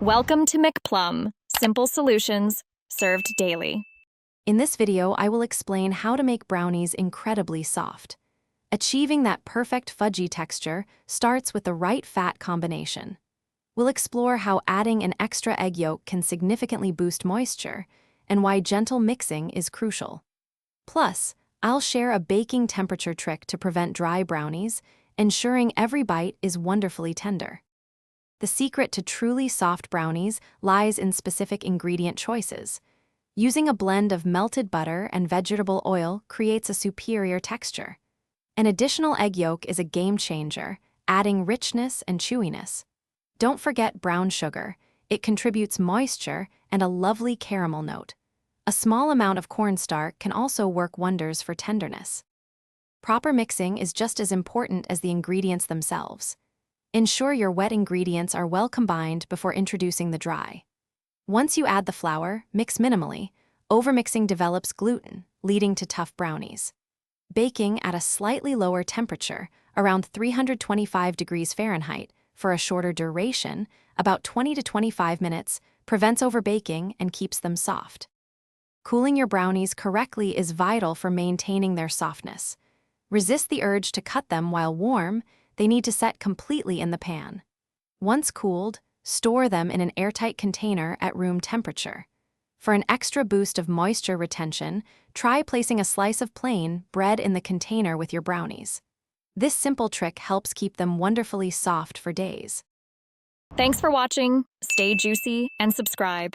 Welcome to McPlum, simple solutions served daily. In this video, I will explain how to make brownies incredibly soft. Achieving that perfect fudgy texture starts with the right fat combination. We'll explore how adding an extra egg yolk can significantly boost moisture and why gentle mixing is crucial. Plus, I'll share a baking temperature trick to prevent dry brownies, ensuring every bite is wonderfully tender. The secret to truly soft brownies lies in specific ingredient choices. Using a blend of melted butter and vegetable oil creates a superior texture. An additional egg yolk is a game changer, adding richness and chewiness. Don't forget brown sugar. It contributes moisture and a lovely caramel note. A small amount of cornstarch can also work wonders for tenderness. Proper mixing is just as important as the ingredients themselves. Ensure your wet ingredients are well combined before introducing the dry. Once you add the flour, mix minimally. Overmixing develops gluten, leading to tough brownies. Baking at a slightly lower temperature, around 325 degrees Fahrenheit, for a shorter duration, about 20 to 25 minutes, prevents overbaking and keeps them soft. Cooling your brownies correctly is vital for maintaining their softness. Resist the urge to cut them while warm. They need to set completely in the pan. Once cooled, store them in an airtight container at room temperature. For an extra boost of moisture retention, try placing a slice of plain bread in the container with your brownies. This simple trick helps keep them wonderfully soft for days. Thanks for watching. Stay juicy and subscribe.